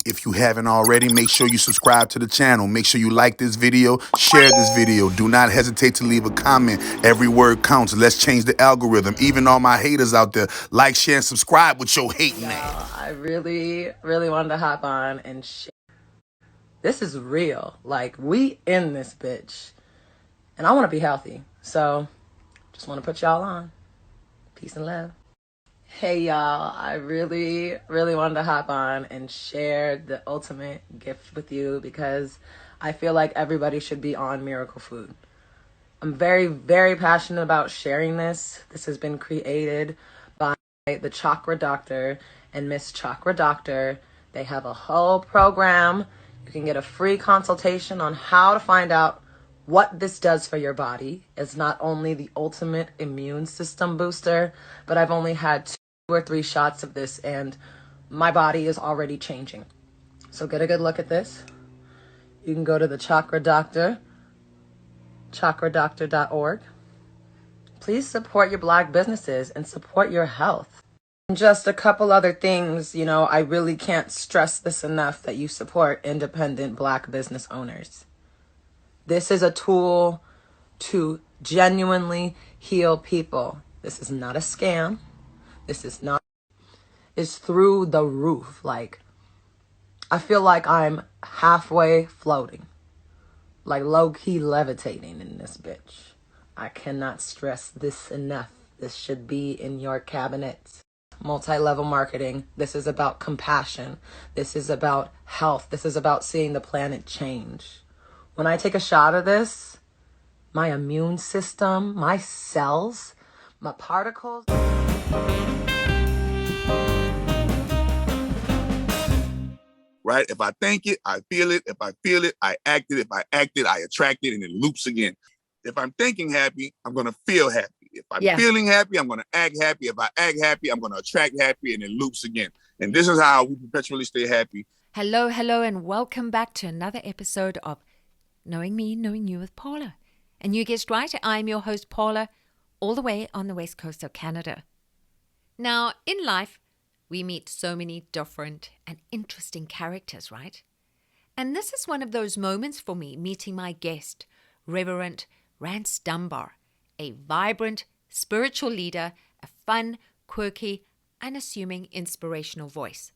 If you haven't already, make sure you subscribe to the channel. Make sure you like this video, share this video. Do not hesitate to leave a comment. Every word counts. Let's change the algorithm. Even all my haters out there, like, share, and subscribe with your hating ass. I really wanted to hop on and share. This is real. Like, we in this bitch. And I want to be healthy. So, just want to put y'all on. Peace and love. Hey y'all, I really wanted to hop on and share the ultimate gift with you because I feel like everybody should be on miracle food. I'm very passionate about sharing this. This has been created by the Chakra Doctor and Miss Chakra Doctor. They have a whole program. You can get a free consultation on how to find out what this does for your body. It's not only the ultimate immune system booster, but I've only had 2 or 3 shots of this and my body is already changing. So get a good look at this. You can go to the Chakra Doctor, chakradoctor.org. Please support your Black businesses and support your health. And just a couple other things, I really can't stress this enough that you support independent Black business owners. This is a tool to genuinely heal people. This is not a scam. This is not, it's through the roof. Like, I feel like I'm halfway floating, like low-key levitating in this bitch. I cannot stress this enough. This should be in your cabinets. Multi-level marketing. This is about compassion. This is about health. This is about seeing the planet change. When I take a shot of this, my immune system, my cells, my particles. Right? If I think it, I feel it. If I feel it, I act it. If I act it, I attract it, and it loops again. If I'm thinking happy, I'm going to feel happy. If I'm feeling happy, I'm going to act happy. If I act happy, I'm going to attract happy, and it loops again. And this is how we perpetually stay happy. Hello, and welcome back to another episode of Knowing Me, Knowing You with Paula. And you guessed right, I'm your host, Paula, all the way on the west coast of Canada. Now, in life, we meet so many different and interesting characters, right? And this is one of those moments for me, meeting my guest, Reverend Rance Dunbar, a vibrant spiritual leader, a fun, quirky, unassuming, inspirational voice.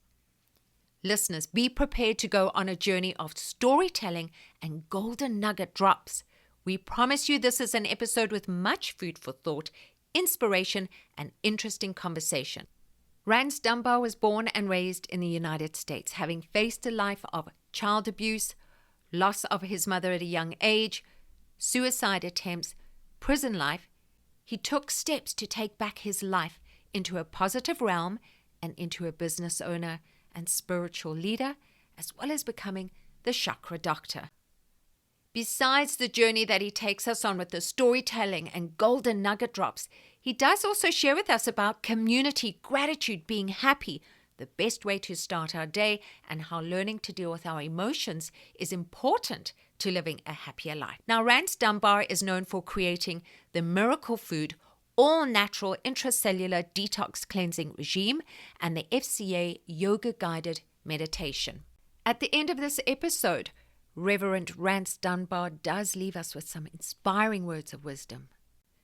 Listeners, be prepared to go on a journey of storytelling and golden nugget drops. We promise you this is an episode with much food for thought, inspiration, and interesting conversation. Rance Dunbar was born and raised in the United States, having faced a life of child abuse, loss of his mother at a young age, suicide attempts, prison life. He took steps to take back his life into a positive realm and into a business owner and spiritual leader, as well as becoming the Chakra Doctor. Besides the journey that he takes us on with the storytelling and golden nugget drops, he does also share with us about community, gratitude, being happy, the best way to start our day, and how learning to deal with our emotions is important to living a happier life. Now, Rance Dunbar is known for creating the miracle food, all-natural intracellular detox cleansing regime, and the FCA yoga-guided meditation. At the end of this episode, Reverend Rance Dunbar does leave us with some inspiring words of wisdom.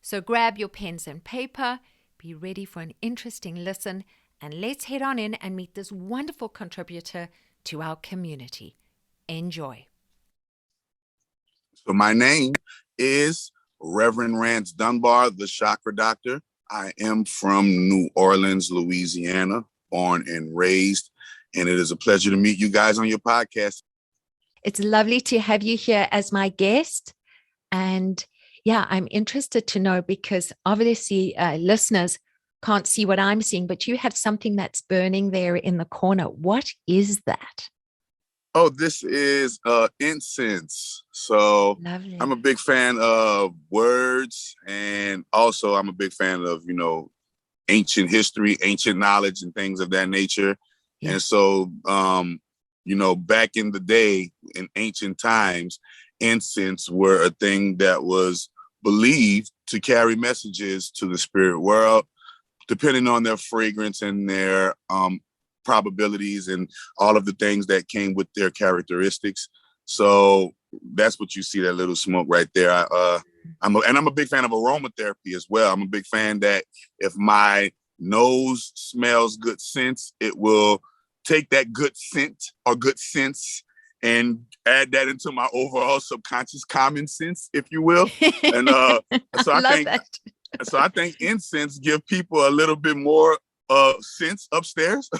So grab your pens and paper, be ready for an interesting listen, and let's head on in and meet this wonderful contributor to our community. Enjoy. So my name is Reverend Rance Dunbar, the Chakra Doctor. I am from New Orleans, Louisiana, born and raised, and it is a pleasure to meet you guys on your podcast. It's lovely to have you here as my guest. And yeah, I'm interested to know because obviously listeners can't see what I'm seeing, but you have something that's burning there in the corner. What is that? Oh, this is incense. So Lovely. I'm a big fan of words, and also I'm a big fan of, ancient history, ancient knowledge, and things of that nature. Yeah. And so, back in the day, in ancient times, incense were a thing that was believed to carry messages to the spirit world, depending on their fragrance and their probabilities and all of the things that came with their characteristics. So that's what you see, that little smoke right there. I'm a big fan of aromatherapy as well. I'm a big fan that if my nose smells good scents, it will take that good scent or good sense and add that into my overall subconscious common sense, if you will. And so I think incense give people a little bit more sense upstairs,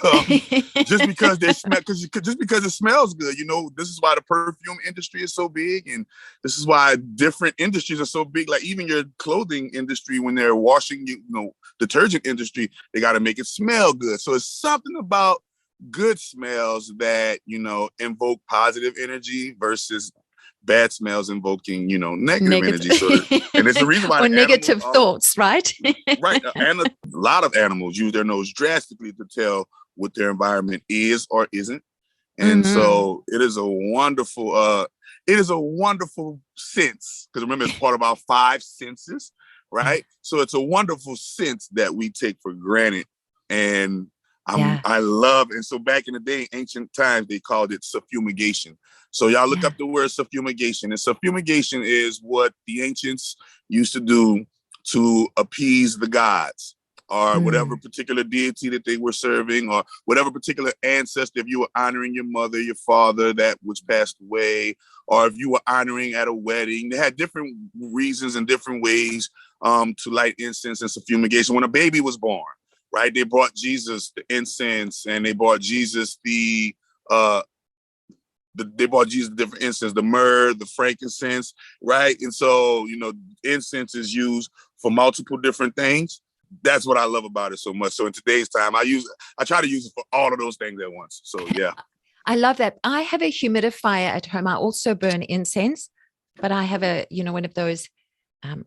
just because they smell, just because it smells good. You know, this is why the perfume industry is so big, and this is why different industries are so big. Like even your clothing industry, when they're washing, detergent industry, they got to make it smell good. So it's something about good smells that invoke positive energy versus bad smells invoking negative energy. And it's the reason why or negative thoughts, right? Right. And a lot of animals use their nose drastically to tell what their environment is or isn't. And so it is a wonderful sense, because remember, it's part of our 5 senses, right? So it's a wonderful sense that we take for granted. And I love, and so back in the day, ancient times, they called it suffumigation. So y'all look up the word suffumigation. And suffumigation is what the ancients used to do to appease the gods, or whatever particular deity that they were serving, or whatever particular ancestor. If you were honoring your mother, your father that was passed away, or if you were honoring at a wedding, they had different reasons and different ways to light incense and suffumigation. When a baby was born, right, they brought Jesus the incense, and they brought Jesus the different incense, the myrrh, the frankincense, right? And so, incense is used for multiple different things. That's what I love about it so much. So in today's time, I try to use it for all of those things at once. So yeah. I love that. I have a humidifier at home. I also burn incense, but I have one of those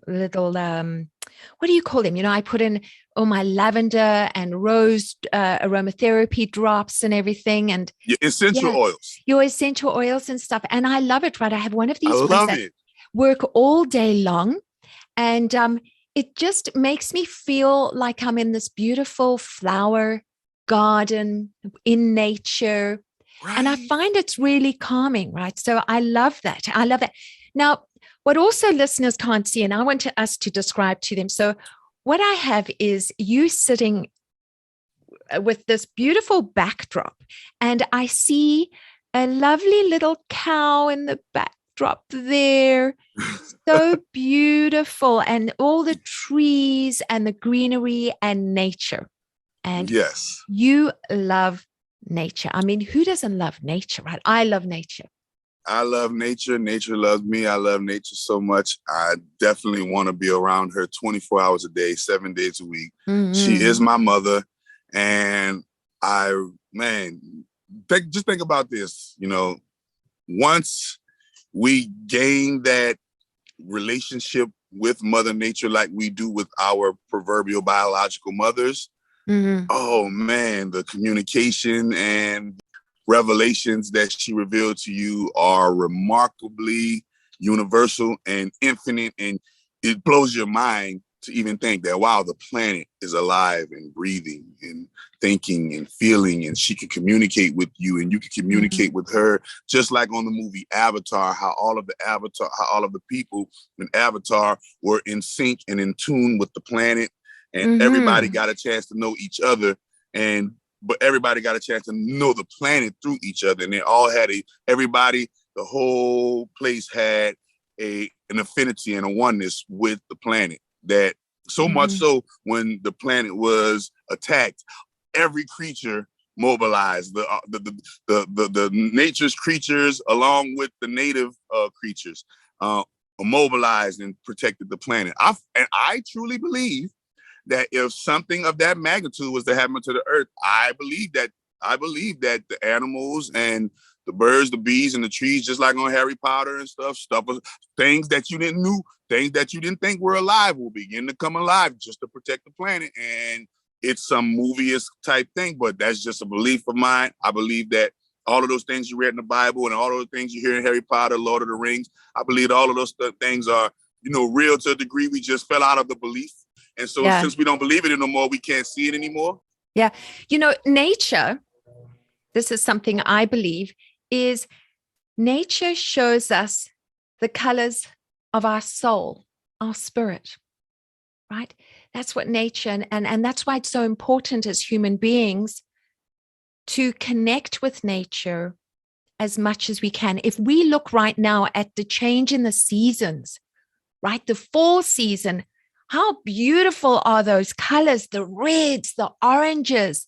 little, what do you call them? I put in all my lavender and rose aromatherapy drops and everything. And your essential oils. Your essential oils and stuff. And I love it, right? I have one of these ones that work all day long. And it just makes me feel like I'm in this beautiful flower garden in nature. Right. And I find it's really calming, right? So I love that. Now, what also listeners can't see, and I want us to describe to them. So what I have is you sitting with this beautiful backdrop, and I see a lovely little cow in the backdrop there. So beautiful, and all the trees and the greenery and nature. And yes, you love nature. I mean, who doesn't love nature, right? I love nature. I love nature. Nature loves me. I love nature so much. I definitely want to be around her 24 hours a day, 7 days a week. She is my mother. And just think about this. Once we gain that relationship with Mother Nature, like we do with our proverbial biological mothers, oh man, the communication and revelations that she revealed to you are remarkably universal and infinite, and it blows your mind to even think that, wow, the planet is alive and breathing and thinking and feeling, and she can communicate with you and you can communicate with her, just like on the movie Avatar, how all of the people in Avatar were in sync and in tune with the planet, and everybody got a chance to know each other, but everybody got a chance to know the planet through each other. And they all had the whole place had an affinity and a oneness with the planet, that so much so when the planet was attacked, every creature mobilized, the nature's creatures along with the native creatures mobilized and protected the planet. I truly believe that if something of that magnitude was to happen to the earth, I believe that the animals and the birds, the bees, and the trees, just like on Harry Potter and stuff, things that you didn't know, things that you didn't think were alive will begin to come alive just to protect the planet. And it's some movie-esque type thing, but that's just a belief of mine. I believe that all of those things you read in the Bible and all of those things you hear in Harry Potter, Lord of the Rings, I believe all of those things are, real to a degree. We just fell out of the belief. And so since we don't believe it anymore, we can't see it anymore. Yeah. Nature this is something I believe, is nature shows us the colors of our soul, our spirit, right? That's what nature, and that's why it's so important as human beings to connect with nature as much as we can. If we look right now at the change in the seasons, right? The fall season, how beautiful are those colors, the reds, the oranges,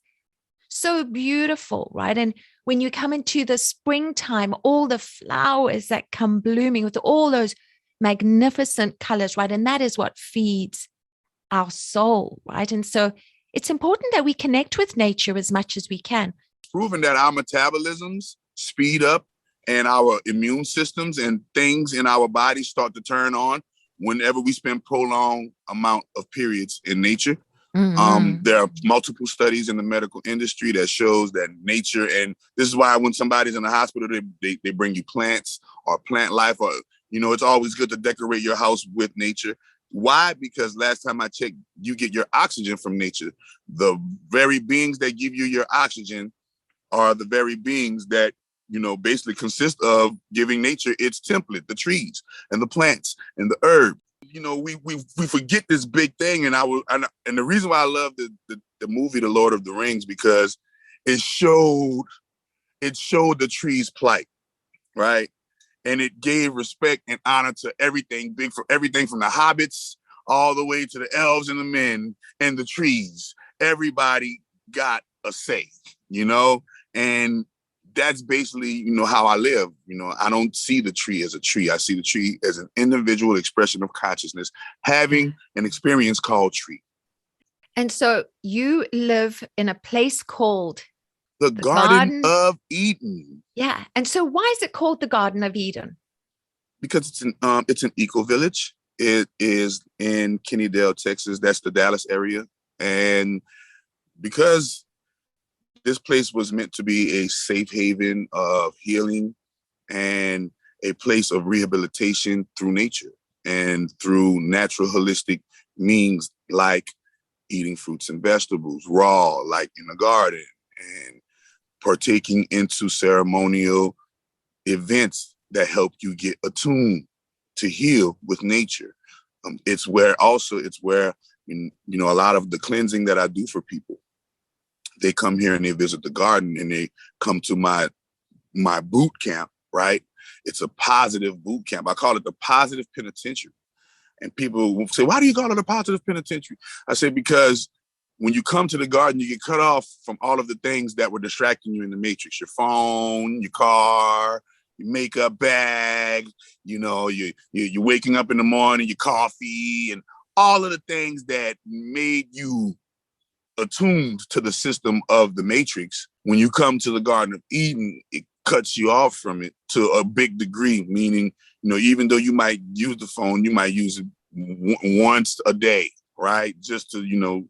so beautiful, right? And when you come into the springtime, all the flowers that come blooming with all those magnificent colors, right? And that is what feeds our soul, right? And so it's important that we connect with nature as much as we can. Proven that our metabolisms speed up and our immune systems and things in our bodies start to turn on whenever we spend prolonged amount of periods in nature. There are multiple studies in the medical industry that shows that nature, and this is why when somebody's in the hospital, they bring you plants or plant life, or, you know, it's always good to decorate your house with nature. Why? Because last time I checked, you get your oxygen from nature. The very beings that give you your oxygen are the very beings that, you know, basically consist of giving nature its template, the trees and the plants and the herbs. You know, we forget this big thing, and the reason why I love the movie The Lord of the Rings, because it showed the trees' plight, right? And it gave respect and honor to everything everything from the hobbits all the way to the elves and the men and the trees. Everybody got a say, you know, and that's basically, you know, how I live. You know, I don't see the tree as a tree. I see the tree as an individual expression of consciousness having an experience called tree. And so you live in a place called the Garden of Eden. Yeah. And so why is it called the Garden of Eden? Because it's an eco village. It is in Kennydale, Texas. That's the Dallas area. And because this place was meant to be a safe haven of healing and a place of rehabilitation through nature and through natural holistic means, like eating fruits and vegetables raw, like in the garden, and partaking into ceremonial events that help you get attuned to heal with nature. It's where you know, a lot of the cleansing that I do for people, they come here and they visit the garden and they come to my boot camp, right? It's a positive boot camp. I call it the Positive Penitentiary. And people will say, why do you call it a Positive Penitentiary? I say, because when you come to the garden, you get cut off from all of the things that were distracting you in the matrix. Your phone, your car, your makeup bag, you know, you're waking up in the morning, your coffee, and all of the things that made you attuned to the system of the matrix. When you come to the Garden of Eden, it cuts you off from it to a big degree, meaning, you know, even though you might use the phone, you might use it once a day, right? Just to, you know,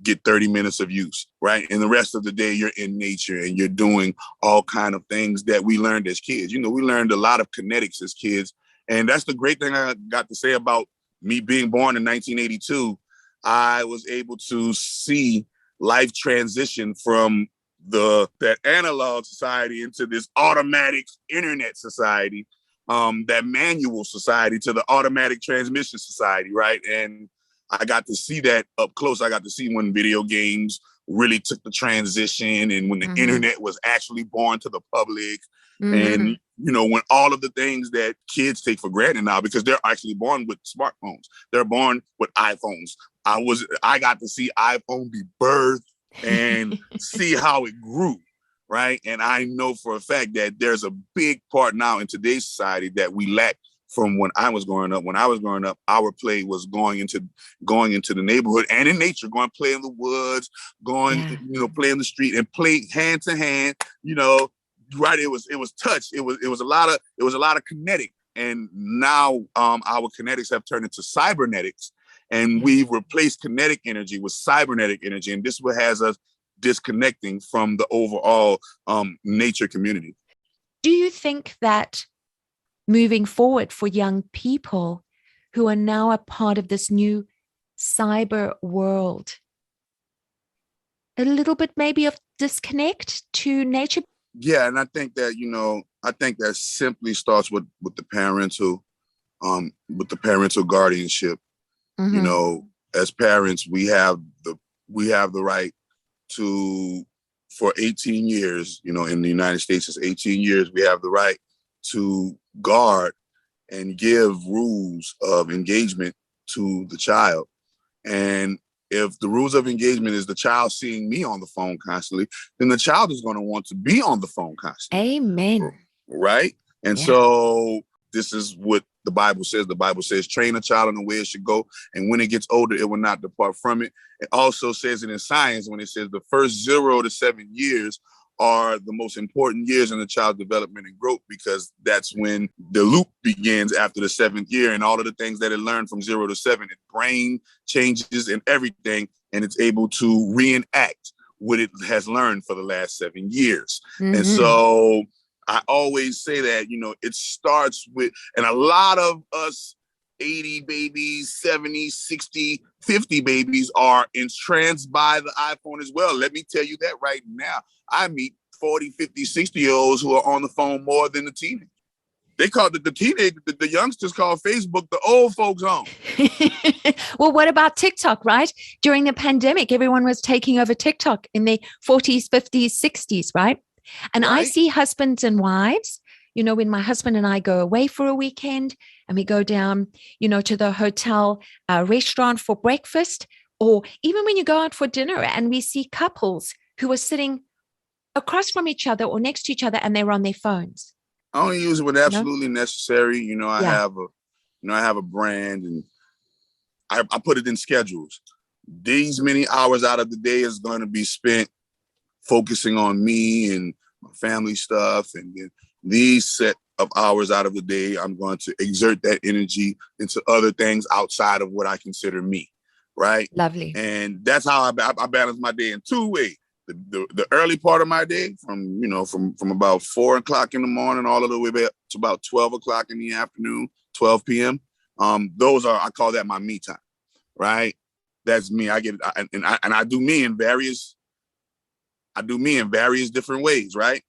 get 30 minutes of use, right? And the rest of the day you're in nature and you're doing all kind of things that we learned as kids. You know, we learned a lot of kinetics as kids. And that's the great thing I got to say about me being born in 1982. I was able to see life transition from that analog society into this automatic internet society, that manual society to the automatic transmission society, right? And I got to see that up close. I got to see when video games really took the transition and when the internet was actually born to the public. And, you know, when all of the things that kids take for granted now, because they're actually born with smartphones, they're born with iPhones. I got to see iPhone be birthed and see how it grew, right? And I know for a fact that there's a big part now in today's society that we lack from when I was growing up. When I was growing up, our play was going into the neighborhood and in nature, going play in the woods, you know, play in the street and play hand to hand, you know, right? It was touch. It was a lot of kinetic. And now our kinetics have turned into cybernetics. And we've replaced kinetic energy with cybernetic energy. And this is what has us disconnecting from the overall nature community. Do you think that moving forward for young people who are now a part of this new cyber world, a little bit maybe of disconnect to nature? Yeah, and I think that, you know, I think that simply starts with the parental guardianship. You know, as parents, we have the right to, for 18 years, you know, in the United States, it's 18 years, we have the right to guard and give rules of engagement to the child. And if the rules of engagement is the child seeing me on the phone constantly, then the child is going to want to be on the phone constantly. Amen. Right? And so this is what the Bible says. The Bible says, train a child in the way it should go, and when it gets older, it will not depart from it. It also says it in science when it says the first 0 to 7 years are the most important years in the child's development and growth, because that's when the loop begins after the 7th year, and all of the things that it learned from 0 to 7, its brain changes and everything, and it's able to reenact what it has learned for the last 7 years. And so I always say that, you know, it starts with, and a lot of us 80 babies, 70, 60, 50 babies are entranced by the iPhone as well. Let me tell you that right now. I meet 40, 50, 60-year-olds who are on the phone more than the teenagers. They call the youngsters call Facebook the old folks home. Well, what about TikTok, right? During the pandemic, everyone was taking over TikTok in their 40s, 50s, 60s, right? And I see husbands and wives, you know, when my husband and I go away for a weekend and we go down, you know, to the hotel restaurant for breakfast, or even when you go out for dinner and we see couples who are sitting across from each other or next to each other and they're on their phones. I only use it when absolutely necessary. You know, I have a brand, and I put it in schedules. These many hours out of the day is going to be spent focusing on me and my family stuff, and then these set of hours out of the day, I'm going to exert that energy into other things outside of what I consider me, right? Lovely. And that's how I balance my day in 2 ways. The early part of my day, from about 4 o'clock in the morning all the way back to about 12 o'clock in the afternoon, 12 p.m. I call that my me time, right? That's me. I do me in various different ways, right?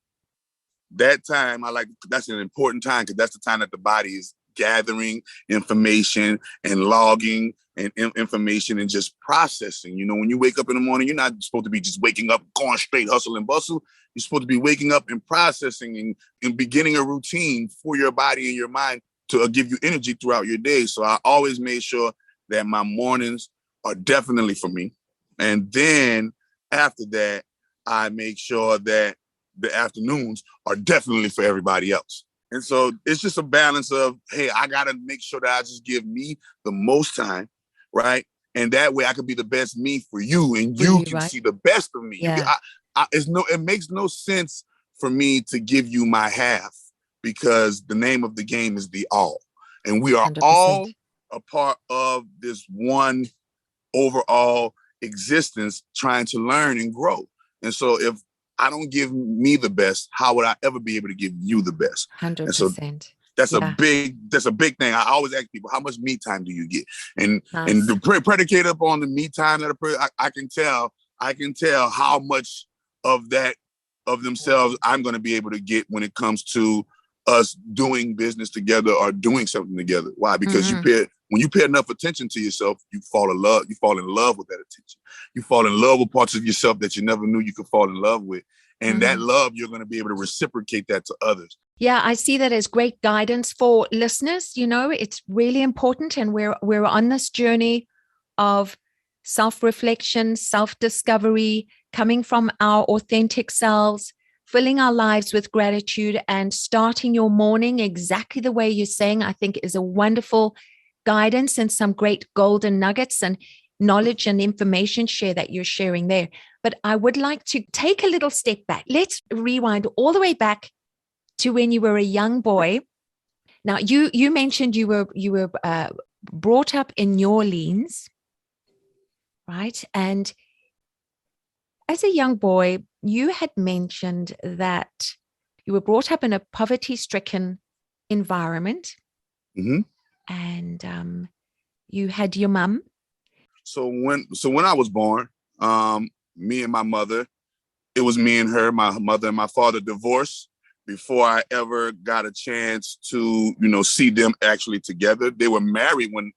That time that's an important time, because that's the time that the body is gathering information and logging and information and just processing. You know, when you wake up in the morning, you're not supposed to be just waking up, going straight hustle and bustle. You're supposed to be waking up and processing and beginning a routine for your body and your mind to give you energy throughout your day. So I always made sure that my mornings are definitely for me. And then after that, I make sure that the afternoons are definitely for everybody else. And so it's just a balance of, hey, I got to make sure that I just give me the most time, right? And that way I can be the best me for you, and you can see the best of me. Yeah. It makes no sense for me to give you my half, because the name of the game is the all. And we are 100%. all a part of this one overall existence, trying to learn and grow. And so if I don't give me the best, how would I ever be able to give you the best? 100%. And so that's a big thing. I always ask people, how much me time do you get? And the predicate up on the me time that I can tell how much of that of themselves I'm going to be able to get when it comes to us doing business together or doing something together. Why? Because when you pay enough attention to yourself, you fall in love with that attention. You fall in love with parts of yourself that you never knew you could fall in love with. And that love, you're going to be able to reciprocate that to others. Yeah, I see that as great guidance for listeners. You know, it's really important. And we're on this journey of self-reflection, self-discovery, coming from our authentic selves, filling our lives with gratitude, and starting your morning exactly the way you're saying, I think is a wonderful guidance and some great golden nuggets and knowledge and information share that you're sharing there. But I would like to take a little step back. Let's rewind all the way back to when you were a young boy. Now, you mentioned you were brought up in New Orleans, right? And as a young boy, you had mentioned that you were brought up in a poverty-stricken environment. Mm-hmm. And you had your mom. So when I was born, me and my mother it was me and her. My mother and my father divorced before I ever got a chance to, see them actually together. They were married when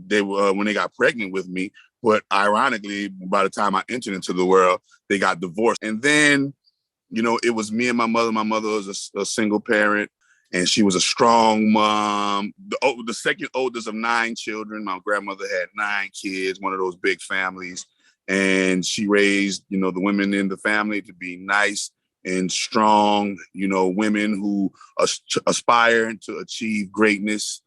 they got pregnant with me, but ironically, by the time I entered into the world, they got divorced. And then, it was me and my mother. My mother was a single parent, and she was a strong mom. The second oldest of 9 children. My grandmother had 9 kids, one of those big families. And she raised, the women in the family to be nice and strong, women who aspire to achieve greatness.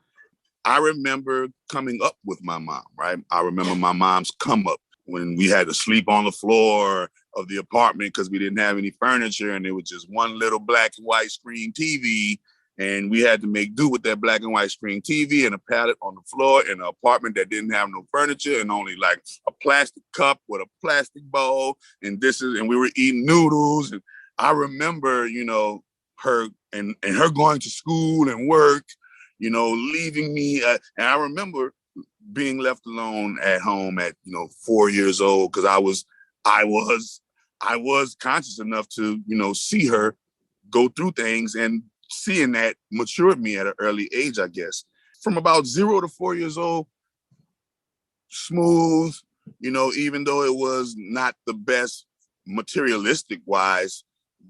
I remember coming up with my mom, right? I remember my mom's come up when we had to sleep on the floor of the apartment because we didn't have any furniture, and it was just one little black and white screen TV. And we had to make do with that black and white screen TV and a pallet on the floor in an apartment that didn't have no furniture and only like a plastic cup with a plastic bowl. And we were eating noodles. And I remember, her and her going to school and work, leaving me. And I remember being left alone at home at, 4 years old, because I was conscious enough to, see her go through things, and seeing that matured me at an early age, I guess. From about 0 to 4 years old, smooth, even though it was not the best materialistic wise,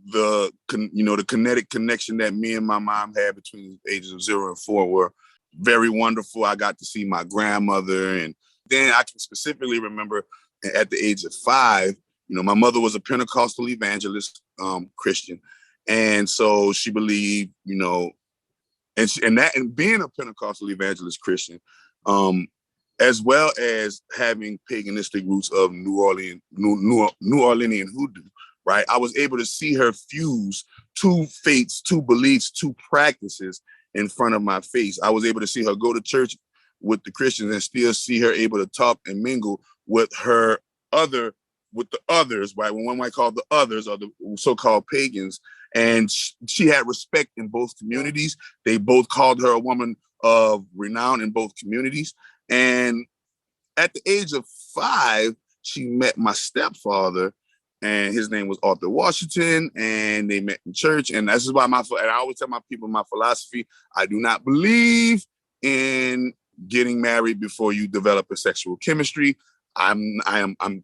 the kinetic connection that me and my mom had between the ages of 0 and 4 were very wonderful. I got to see my grandmother. And then I can specifically remember at the age of 5, my mother was a Pentecostal evangelist, Christian. And so she believed, and being a Pentecostal evangelist Christian, as well as having paganistic roots of New Orleanian hoodoo, right? I was able to see her fuse 2 faiths, 2 beliefs, 2 practices in front of my face. I was able to see her go to church with the Christians and still see her able to talk and mingle with the others, right? What one might call the others, or the so-called pagans. And she had respect in both communities. They both called her a woman of renown in both communities. And at the age of 5, she met my stepfather, and his name was Arthur Washington, and they met in church. And this is why and I always tell my people my philosophy: I do not believe in getting married before you develop a sexual chemistry. I'm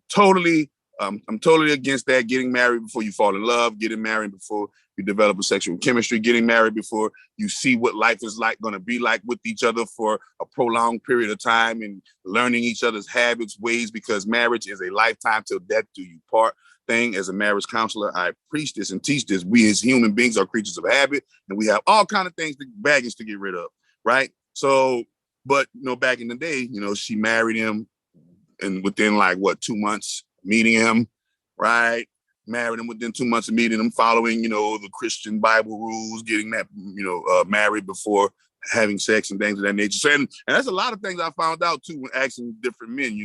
totally against that. Getting married before you fall in love, getting married before you develop a sexual chemistry, getting married before you see what life is going to be like with each other for a prolonged period of time, and learning each other's habits, ways, because marriage is a lifetime till death do you part thing. As a marriage counselor, I preach this and teach this. We as human beings are creatures of habit, and we have all kind of baggage to get rid of, right? So, but back in the day, she married him, and within 2 months meeting him, right? Married him within 2 months of meeting him, following, the Christian Bible rules, getting that, married before having sex and things of that nature. So, and that's a lot of things I found out too when asking different men.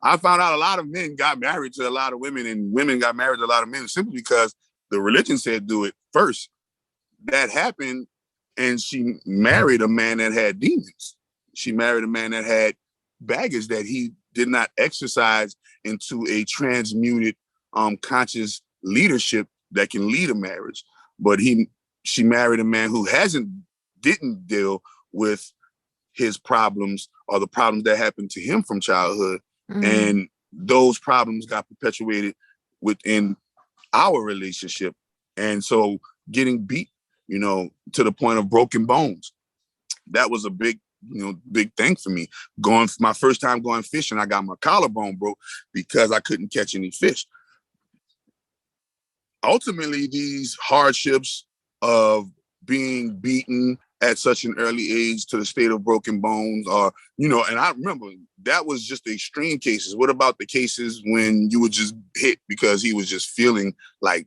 I found out a lot of men got married to a lot of women, and women got married to a lot of men simply because the religion said do it first. That happened, and she married a man that had demons. She married a man that had baggage that he did not exercise into a transmuted conscious leadership that can lead a marriage. But she married a man who didn't deal with his problems or the problems that happened to him from childhood. Mm. And those problems got perpetuated within our relationship. And so getting beat, to the point of broken bones, that was a big thing for me. My first time going fishing, I got my collarbone broke because I couldn't catch any fish. Ultimately, these hardships of being beaten at such an early age to the state of broken bones are, and I remember that was just the extreme cases. What about the cases when you were just hit because he was just feeling like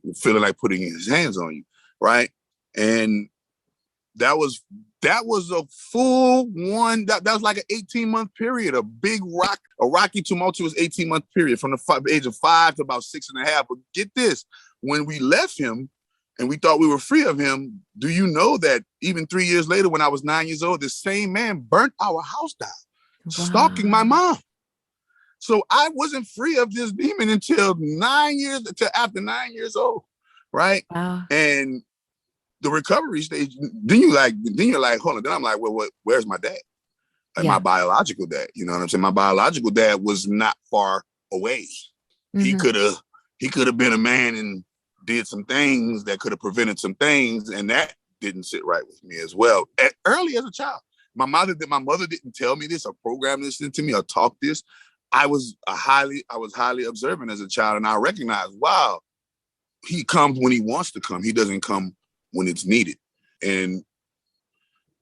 putting his hands on you, right? And that was a full one. That was like an 18-month period, a rocky, tumultuous 18-month period from the age of 5 to about 6.5. But get this, when we left him and we thought we were free of him, do you know that even 3 years later, when I was 9 years old, this same man burnt our house down, stalking my mom. So I wasn't free of this demon until after 9 years old, right? Wow. And the recovery stage, then you're like, hold on. Then I'm like, well, where's my dad? Like my biological dad, you know what I'm saying? My biological dad was not far away. He could have been a man and did some things that could have prevented some things, and that didn't sit right with me as well. Early as a child, my mother didn't tell me this or program this into me or talk this. I was highly observant as a child, and I recognized, wow, he comes when he wants to come. He doesn't come when it's needed. And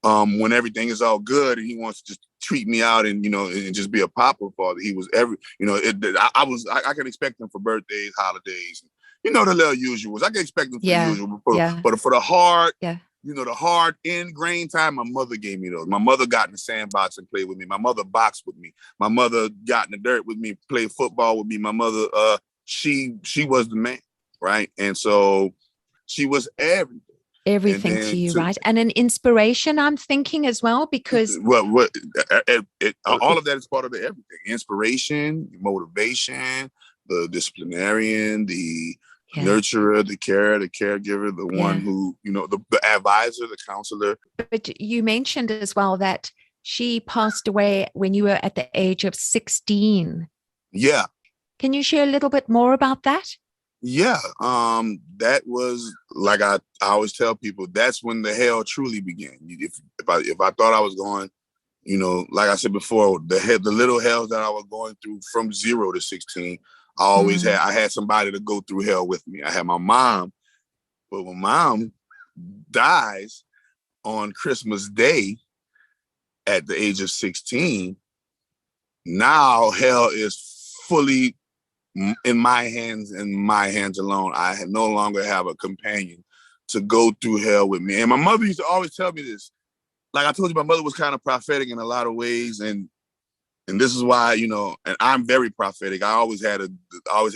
when everything is all good and he wants to just treat me out and, and just be a papa father, he was I can expect him for birthdays, holidays, the little usuals. I can expect him for the usual. But for the hard, the hard ingrained time, my mother gave me those. My mother got in the sandbox and played with me. My mother boxed with me. My mother got in the dirt with me, played football with me. My mother, she was the man, right? And so she was everything to you, right? And an inspiration, I'm thinking as well, because all of that is part of the everything. Inspiration, motivation, the disciplinarian, the nurturer, the carer, the caregiver, the one who, the advisor, the counselor. But you mentioned as well that she passed away when you were at the age of 16. Yeah. Can you share a little bit more about that? Yeah, that was, like I always tell people, that's when the hell truly began. If I thought I was going, like I said before, the little hells that I was going through from 0 to 16, I had somebody to go through hell with me. I had my mom, but when mom dies on Christmas Day at the age of 16, now hell is fully in my hands and my hands alone. I no longer have a companion to go through hell with me. And my mother used to always tell me this. Like I told you, my mother was kind of prophetic in a lot of ways. And this is why, and I'm very prophetic. I always had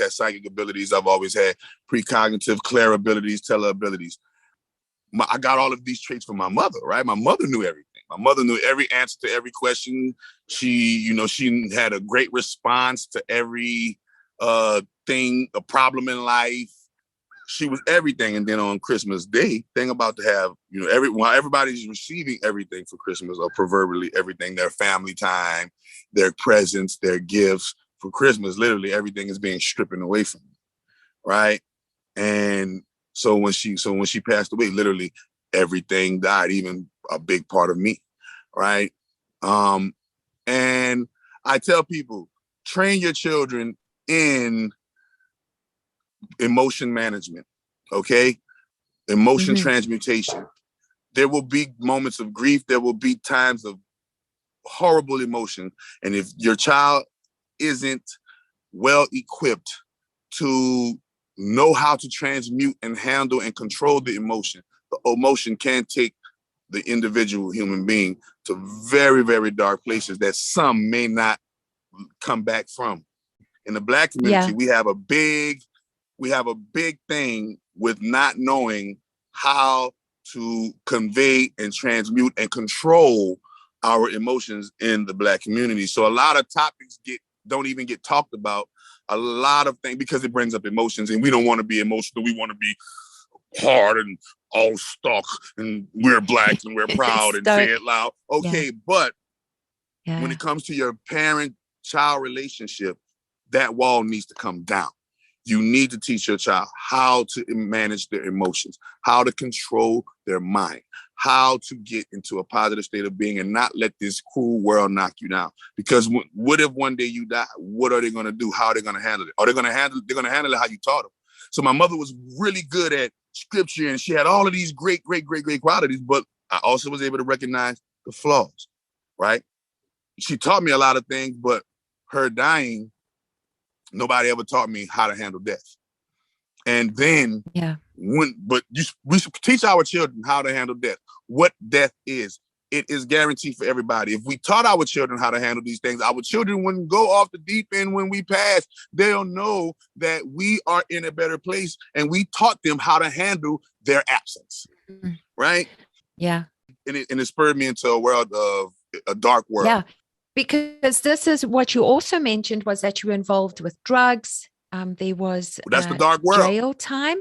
psychic abilities. I've always had precognitive, clair abilities, tele abilities. I got all of these traits from my mother, right? My mother knew everything. My mother knew every answer to every question. She had a great response to every a problem in life. She was everything. And then on Christmas Day, thing about to have, while everybody's receiving everything for Christmas, or proverbially everything, their family time, their presents, their gifts for Christmas, literally everything is being stripped away from me, right? And so when she passed away, literally everything died, even a big part of me, right? And I tell people, train your children in emotion management, okay? Emotion transmutation. There will be moments of grief. There will be times of horrible emotion. And if your child isn't well equipped to know how to transmute and handle and control the emotion can take the individual human being to very, very dark places that some may not come back from. In the Black community, we have a big thing with not knowing how to convey and transmute and control our emotions in the Black community. So a lot of topics don't even get talked about. A lot of things, because it brings up emotions, and we don't want to be emotional. We want to be hard and all stuck, and we're Black and we're proud and say it loud. Okay, but when it comes to your parent-child relationship, that wall needs to come down. You need to teach your child how to manage their emotions, how to control their mind, how to get into a positive state of being and not let this cruel world knock you down. Because what if one day you die? What are they going to do? How are they going to handle it? They're going to handle it how you taught them. So my mother was really good at scripture, and she had all of these great qualities, but I also was able to recognize the flaws, right? She taught me a lot of things, but her dying, nobody ever taught me how to handle death. And then we should teach our children how to handle death. What death is. It is guaranteed for everybody. If we taught our children how to handle these things, our children wouldn't go off the deep end when we pass. They'll know that we are in a better place, and we taught them how to handle their absence, right? Yeah. And it spurred me into a world of a dark world. Yeah. Because this is what you also mentioned, was that you were involved with drugs. There was That's the dark world. jail time,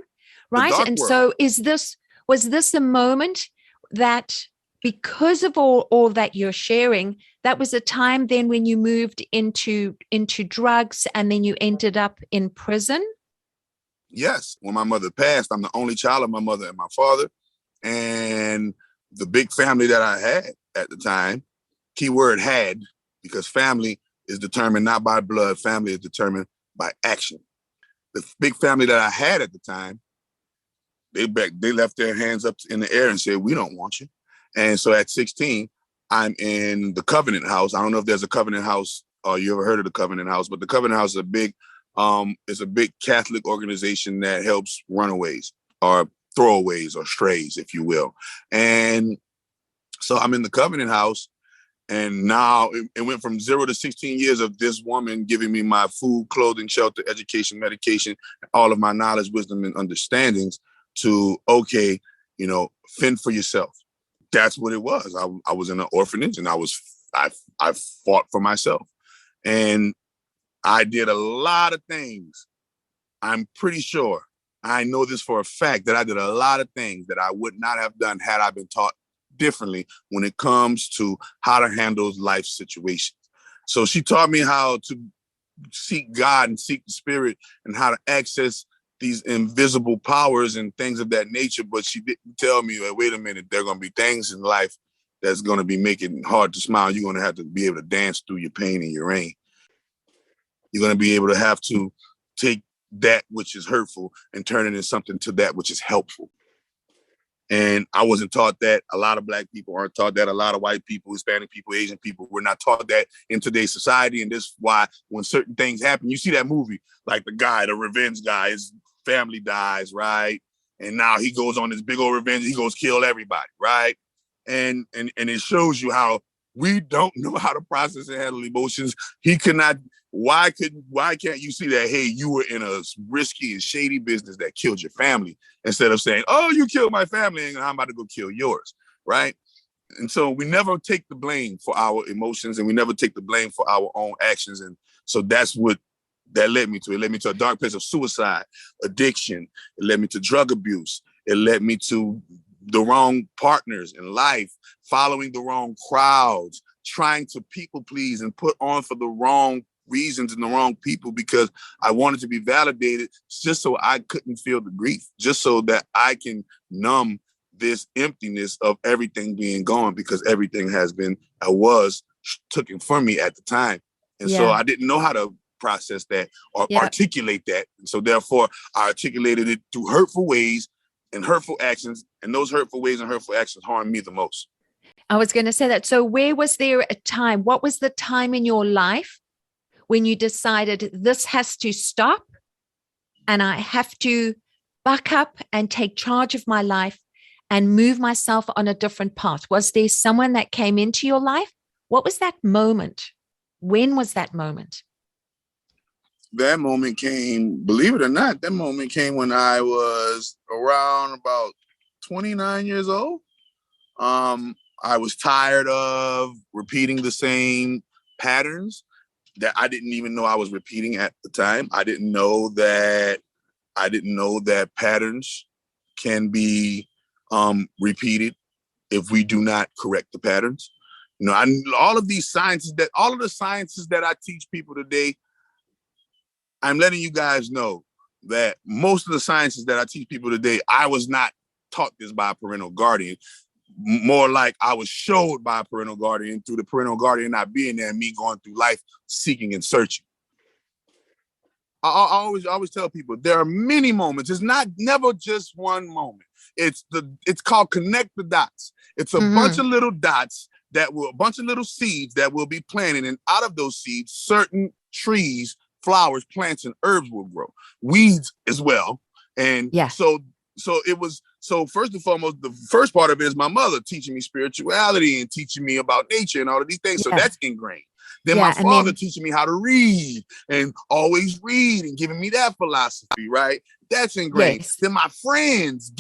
right? The dark And world. so was this a moment that, because of all that you're sharing, that was a time then when you moved into drugs and then you ended up in prison? Yes. When my mother passed, I'm the only child of my mother and my father. And the big family that I had at the time, keyword had, because family is determined not by blood, family is determined by action. The big family that I had at the time, they left their hands up in the air and said, we don't want you. And so at 16, I'm in the Covenant House. I don't know if there's a Covenant House or you ever heard of the Covenant House, but the Covenant House is a big Catholic organization that helps runaways or throwaways or strays, if you will. And so I'm in the Covenant House, and now it went from 0 to 16 years of this woman giving me my food, clothing, shelter, education, medication, all of my knowledge, wisdom, and understandings to, okay, fend for yourself. That's what it was. I was in an orphanage, and I fought for myself. And I did a lot of things. I'm pretty sure, I know this for a fact, that I did a lot of things that I would not have done had I been taught differently when it comes to how to handle life situations. So she taught me how to seek God and seek the spirit and how to access these invisible powers and things of that nature. But she didn't tell me, wait a minute, there are going to be things in life that's going to be making it hard to smile. You're going to have to be able to dance through your pain and your rain. You're going to be able to have to take that which is hurtful and turn it into something to that which is helpful. And I wasn't taught that. A lot of Black people aren't taught that. A lot of white people, Hispanic people, Asian people, we're not taught that in today's society. And this is why when certain things happen, you see that movie, like the revenge guy, his family dies, right? And now he goes on this big old revenge. He goes kill everybody, right? And it shows you how we don't know how to process and handle emotions. He cannot. Why can't you see that, hey, you were in a risky and shady business that killed your family, instead of saying, oh, you killed my family and I'm about to go kill yours, right? And so we never take the blame for our emotions, and we never take the blame for our own actions. And so that's what that led me to. It led me to a dark place of suicide, addiction. It led me to drug abuse. It led me to the wrong partners in life, following the wrong crowds, trying to people please and put on for the wrong reasons and the wrong people, because I wanted to be validated, just so I couldn't feel the grief, just so that I can numb this emptiness of everything being gone, because everything was taken from me at the time. And so I didn't know how to process that or articulate that. And so therefore I articulated it through hurtful ways and hurtful actions. And those hurtful ways and hurtful actions harm me the most. I was going to say that. So where was there a time? What was the time in your life when you decided this has to stop and I have to buck up and take charge of my life and move myself on a different path? Was there someone that came into your life? What was that moment? When was that moment? That moment came, believe it or not, that moment came when I was around about 29 years old. I was tired of repeating the same patterns that I didn't even know I was repeating at the time. I didn't know that patterns can be repeated if we do not correct the patterns. All of the sciences that I teach people today, I'm letting you guys know that most of the sciences that I teach people today, I was not taught this by a parental guardian. More like I was showed by a parental guardian, through the parental guardian not being there and me going through life seeking and searching. I always tell people there are many moments. It's never just one moment. It's called connect the dots. It's a bunch of little dots a bunch of little seeds that will be planted, and out of those seeds, certain trees, flowers, plants, and herbs will grow. Weeds as well. And so first and foremost, the first part of it is my mother teaching me spirituality and teaching me about nature and all of these things. So that's ingrained. Then my father teaching me how to read and always read and giving me that philosophy, right? That's ingrained. Yes. Then my friends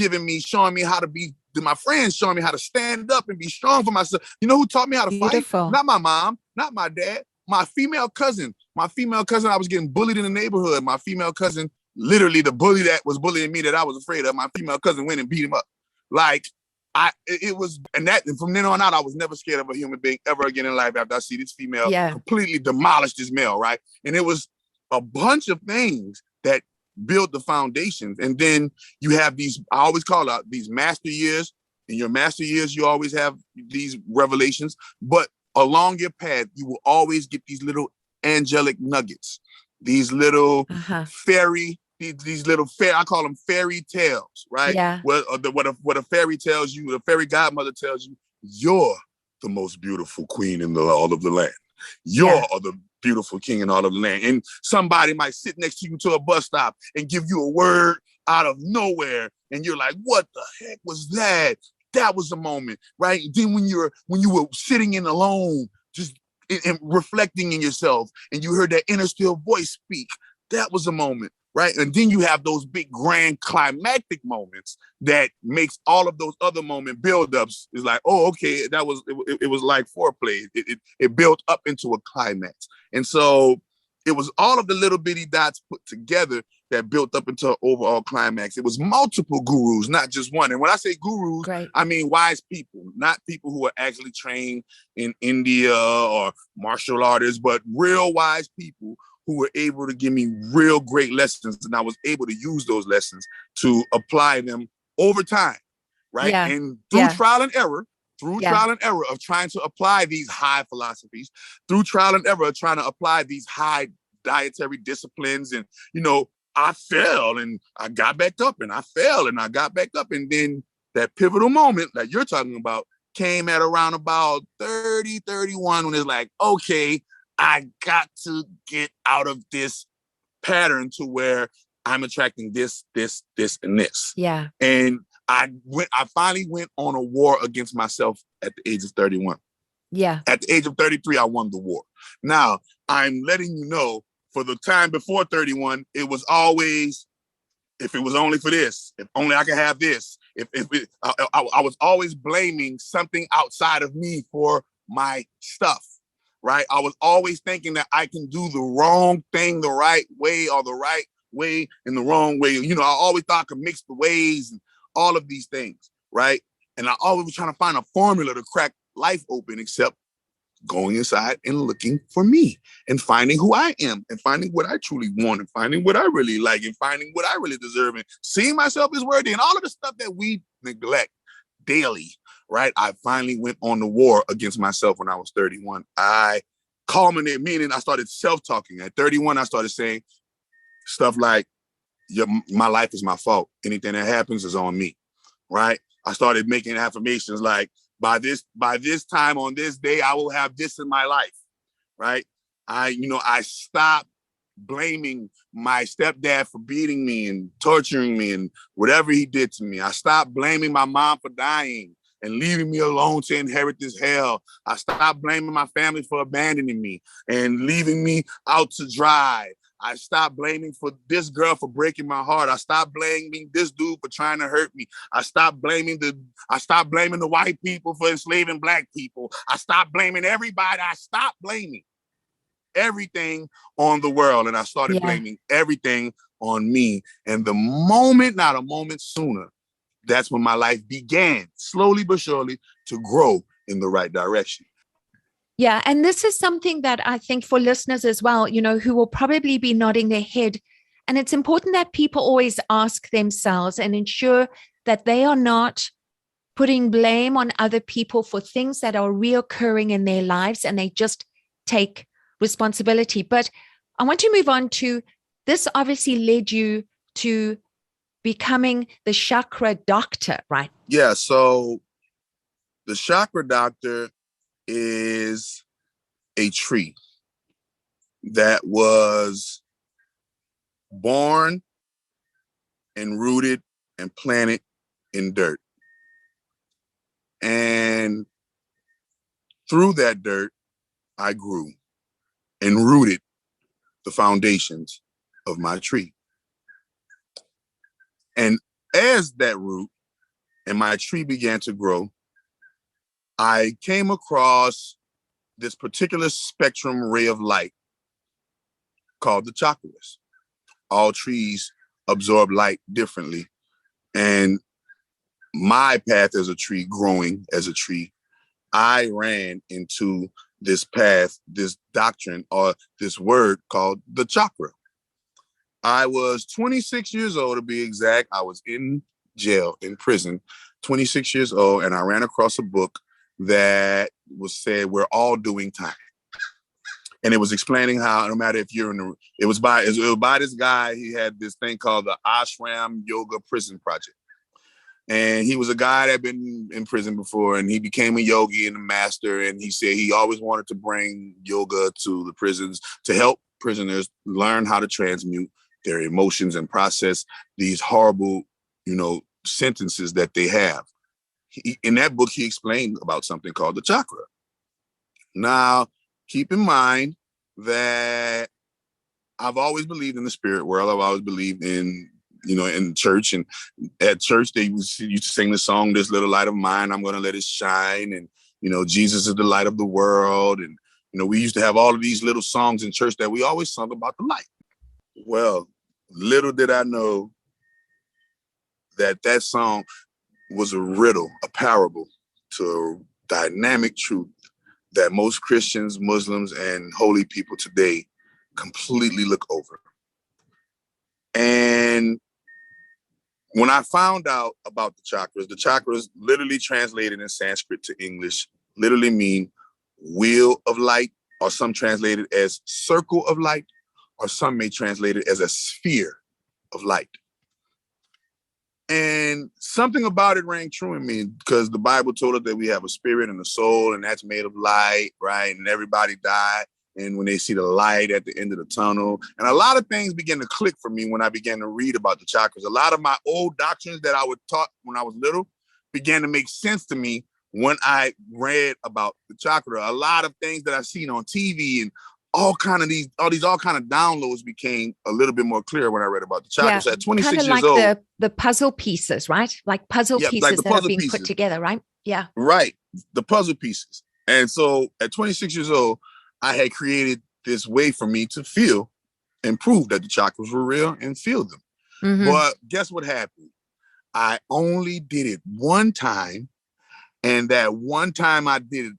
showing me how to be my friends showing me how to stand up and be strong for myself. You know who taught me how to Beautiful. fight? Not my mom, not my dad, my female cousin. My female cousin, I was getting bullied in the neighborhood. My female cousin, literally the bully that was bullying me that I was afraid of, my female cousin went and beat him up. Like, it was, and from then on out, I was never scared of a human being ever again in life after I see this female completely demolish this male, right? And it was a bunch of things that build the foundations. And then you have these, I always call out these master years. In your master years, you always have these revelations, but along your path, you will always get these little angelic nuggets, these little fairy, these little I call them fairy tales, right? Yeah. What a fairy tells you, the fairy godmother tells you, you're the most beautiful queen in all of the land. You're the beautiful king in all of the land. And somebody might sit next to you to a bus stop and give you a word out of nowhere. And you're like, what the heck was that? That was the moment, right? Then when you were sitting in alone, just and reflecting in yourself, and you heard that inner still voice speak, that was a moment, right? And then you have those big grand climactic moments that makes all of those other moment buildups is like, oh, okay, that was it was like foreplay. It built up into a climax. And so it was all of the little bitty dots put together that built up into an overall climax. It was multiple gurus, not just one. And when I say gurus, I mean wise people, not people who are actually trained in India or martial artists, but real wise people who were able to give me real great lessons. And I was able to use those lessons to apply them over time, right? Yeah. And through trial and error, of trying to apply these high philosophies, through trial and error of trying to apply these high dietary disciplines. And, you know, I fell and I got back up, and I fell and I got back up. And then that pivotal moment that you're talking about came at around about 30, 31, when it's like, okay, I got to get out of this pattern to where I'm attracting this, and this. Yeah. And I finally went on a war against myself at the age of 31. Yeah. At the age of 33, I won the war. Now, I'm letting you know, for the time before 31, it was always, if it was only for this, if only I could have this, I was always blaming something outside of me for my stuff, right? I was always thinking that I can do the wrong thing the right way, or the right way in the wrong way. You know, I always thought I could mix the ways and all of these things, right? And I always was trying to find a formula to crack life open, except going inside and looking for me and finding who I am and finding what I truly want and finding what I really like and finding what I really deserve and seeing myself as worthy and all of the stuff that we neglect daily, right? I finally went on the war against myself when I was 31. I culminated, meaning I started self-talking. At 31, I started saying stuff like, my life is my fault. Anything that happens is on me, right? I started making affirmations like, by this time on this day, I will have this in my life, right? I stopped blaming my stepdad for beating me and torturing me and whatever he did to me. I stopped blaming my mom for dying and leaving me alone to inherit this hell. I stopped blaming my family for abandoning me and leaving me out to dry. I stopped blaming for this girl for breaking my heart. I stopped blaming this dude for trying to hurt me. I stopped blaming the white people for enslaving black people. I stopped blaming everybody. I stopped blaming everything on the world, and I started blaming everything on me. And the moment, not a moment sooner, that's when my life began, slowly but surely, to grow in the right direction. Yeah. And this is something that I think for listeners as well, you know, who will probably be nodding their head. And it's important that people always ask themselves and ensure that they are not putting blame on other people for things that are reoccurring in their lives, and they just take responsibility. But I want to move on to this. Obviously led you to becoming the chakra doctor, right? Yeah. So the chakra doctor is a tree that was born and rooted and planted in dirt. And through that dirt, I grew and rooted the foundations of my tree. And as that root, and my tree began to grow, I came across this particular spectrum ray of light called the chakras. All trees absorb light differently. And my path as a tree, growing as a tree, I ran into this path, this doctrine, or this word called the chakra. I was 26 years old, to be exact. I was in jail, in prison, 26 years old, and I ran across a book that was said, we're all doing time. And it was explaining how no matter if you're in the, it was by this guy. He had this thing called the Ashram Yoga Prison Project. And he was a guy that had been in prison before, and he became a yogi and a master. And he said he always wanted to bring yoga to the prisons to help prisoners learn how to transmute their emotions and process these horrible, sentences that they have. In that book, he explained about something called the chakra. Now, keep in mind that I've always believed in the spirit world. I've always believed in church, and at church they used to sing the song, "This little light of mine, I'm going to let it shine." And, Jesus is the light of the world. And, we used to have all of these little songs in church that we always sung about the light. Well, little did I know that song was a riddle, a parable to a dynamic truth that most Christians, Muslims, and holy people today completely look over. And when I found out about the chakras literally translated in Sanskrit to English literally mean wheel of light, or some translated as circle of light, or some may translate it as a sphere of light. And something about it rang true in me, because the Bible told us that we have a spirit and a soul, and that's made of light, right? And everybody died. And when they see the light at the end of the tunnel, and a lot of things began to click for me when I began to read about the chakras. A lot of my old doctrines that I was taught when I was little began to make sense to me when I read about the chakra. A lot of things that I've seen on TV and all kind of downloads became a little bit more clear when I read about the chakras. Yeah, so at 26 kind of years like old, the puzzle pieces, right? Like puzzle pieces like that are being put together, right? Yeah. Right. The puzzle pieces. And so at 26 years old, I had created this way for me to feel and prove that the chakras were real and feel them. Mm-hmm. But guess what happened? I only did it one time. And that one time I did it,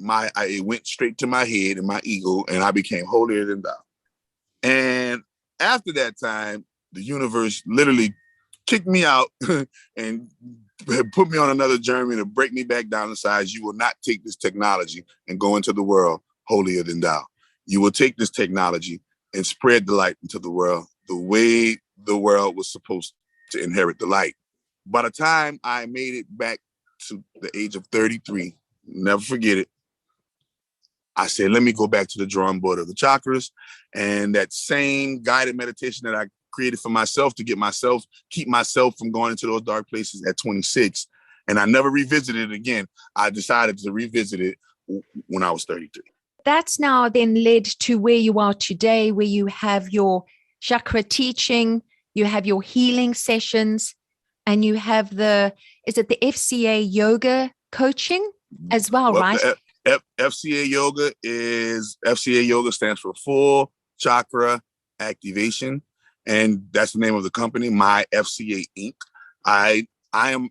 it went straight to my head and my ego, and I became holier than thou. And after that time, the universe literally kicked me out and put me on another journey to break me back down to size. You will not take this technology and go into the world holier than thou. You will take this technology and spread the light into the world the way the world was supposed to inherit the light. By the time I made it back to the age of 33, never forget it, I said, let me go back to the drawing board of the chakras, and that same guided meditation that I created for myself to keep myself from going into those dark places at 26. And I never revisited it again. I decided to revisit it when I was 33. That's now then led to where you are today, where you have your chakra teaching, you have your healing sessions, and you have the FCA yoga coaching as well, right? FCA yoga stands for Full Chakra Activation, and that's the name of the company, My FCA Inc. I am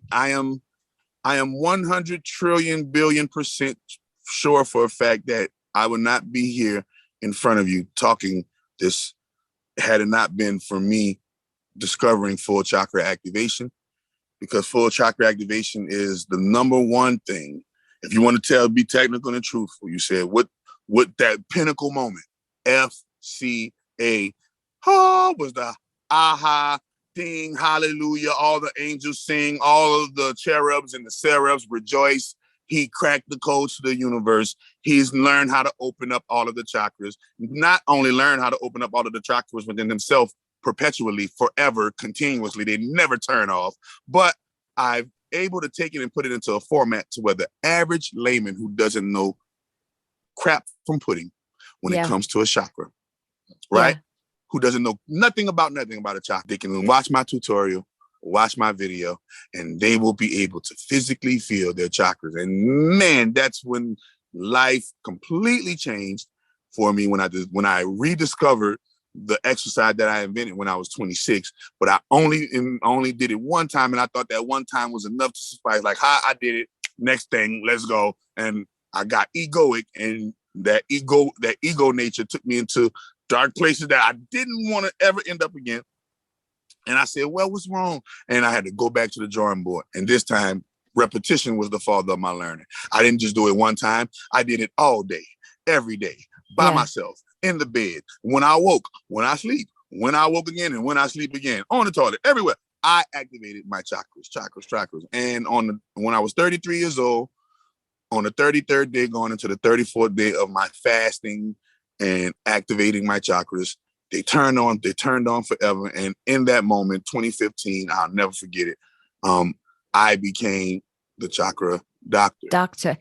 100 trillion billion % sure for a fact that I would not be here in front of you talking this had it not been for me discovering full chakra activation, because full chakra activation is the number one thing. If you want to be technical and truthful, you said what that pinnacle moment, FCA, was the aha, ding, hallelujah, all the angels sing, all of the cherubs and the seraphs rejoice. He cracked the code to the universe. He's learned how to open up all of the chakras. Not only learn how to open up all of the chakras within himself perpetually, forever, continuously, they never turn off, but I've able to take it and put it into a format to where the average layman who doesn't know crap from pudding when it comes to a chakra, right? Who doesn't know nothing about a chakra, they can watch my tutorial, watch my video, and they will be able to physically feel their chakras. And man, that's when life completely changed for me, when I rediscovered the exercise that I invented when I was 26. But I only did it one time, and I thought that one time was enough to suffice. Like, hi, I did it. Next thing, let's go. And I got egoic, and that ego nature took me into dark places that I didn't want to ever end up again. And I said, well, what's wrong? And I had to go back to the drawing board. And this time, repetition was the father of my learning. I didn't just do it one time. I did it all day, every day, by myself, in the bed, when I woke, when I sleep, when I woke again, and when I sleep again, on the toilet, everywhere. I activated my chakras. And when I was 33 years old, on the 33rd day, going into the 34th day of my fasting and activating my chakras, they turned on forever. And in that moment, 2015, I'll never forget it. I became the chakra doctor.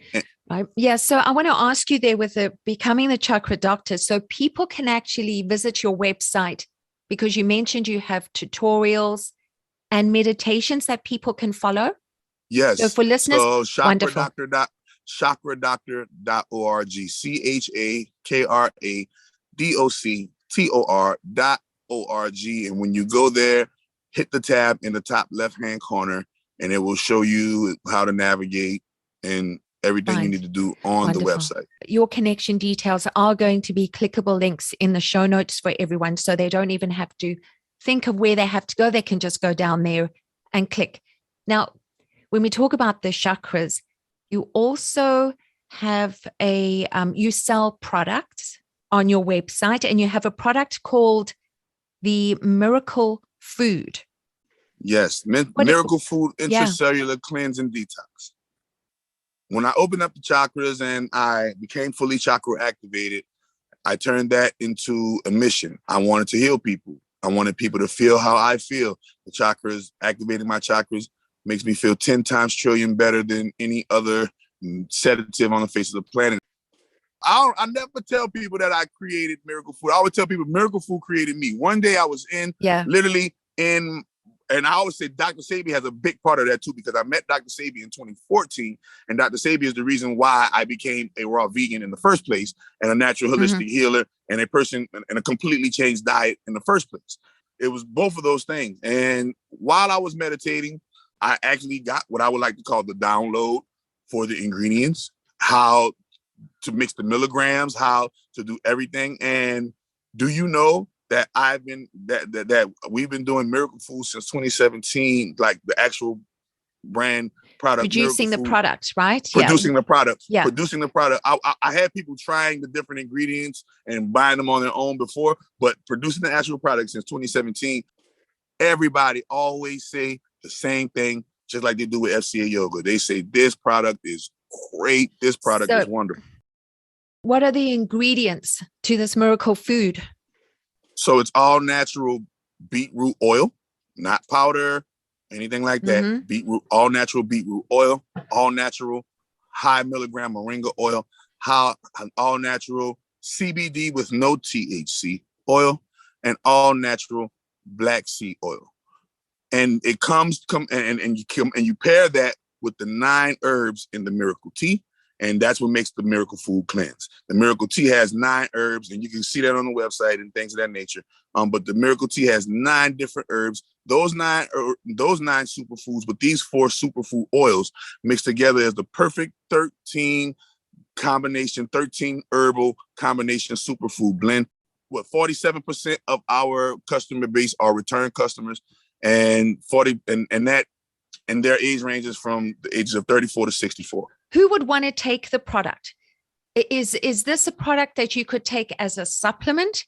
Right. Yeah. So I want to ask you there with becoming the chakra doctor. So people can actually visit your website, because you mentioned you have tutorials and meditations that people can follow. Yes. So for listeners, so chakradoctor.org, chakradoctor.org. And when you go there, hit the tab in the top left-hand corner, and it will show you how to navigate and everything you need to do on the website. Your connection details are going to be clickable links in the show notes for everyone, so they don't even have to think of where they have to go. They can just go down there and click. Now, when we talk about the chakras, you also have you sell products on your website, and you have a product called the Miracle Food. Yes, Miracle Food Intracellular Cleanse and Detox. When I opened up the chakras and I became fully chakra activated, I turned that into a mission. I wanted to heal people. I wanted people to feel how I feel. The chakras, activating my chakras, makes me feel 10 times trillion better than any other sedative on the face of the planet. I never tell people that I created Miracle Food. I always tell people Miracle Food created me. One day I was literally in, and I always say Dr. Sebi has a big part of that too, because I met Dr. Sebi in 2014, and Dr. Sebi is the reason why I became a raw vegan in the first place, and a natural holistic healer, and a person in a completely changed diet in the first place. It was both of those things. And while I was meditating, I actually got what I would like to call the download for the ingredients, how to mix the milligrams, how to do everything. And do you know that that we've been doing Miracle Food since 2017, like the actual brand product. Producing the product, right? Producing the product. Yeah. Producing the product. I had people trying the different ingredients and buying them on their own before, but producing the actual product since 2017, everybody always say the same thing, just like they do with FCA yoga. They say this product is great. This product is wonderful. What are the ingredients to this Miracle Food? So it's all natural beetroot oil, not powder, anything like that. Beetroot, all natural beetroot oil, all natural high milligram moringa oil, all natural CBD with no THC oil, and all natural black seed oil. And it you pair that with the 9 herbs in the Miracle Tea. And that's what makes the Miracle Food cleanse. The Miracle Tea has 9 herbs, and you can see that on the website and things of that nature. But the Miracle Tea has 9 different herbs. Those 9 superfoods, but these 4 superfood oils mixed together as the perfect 13 herbal combination superfood blend. 47% of our customer base are return customers, and their age ranges from the ages of 34 to 64. Who would want to take the product? Is this a product that you could take as a supplement?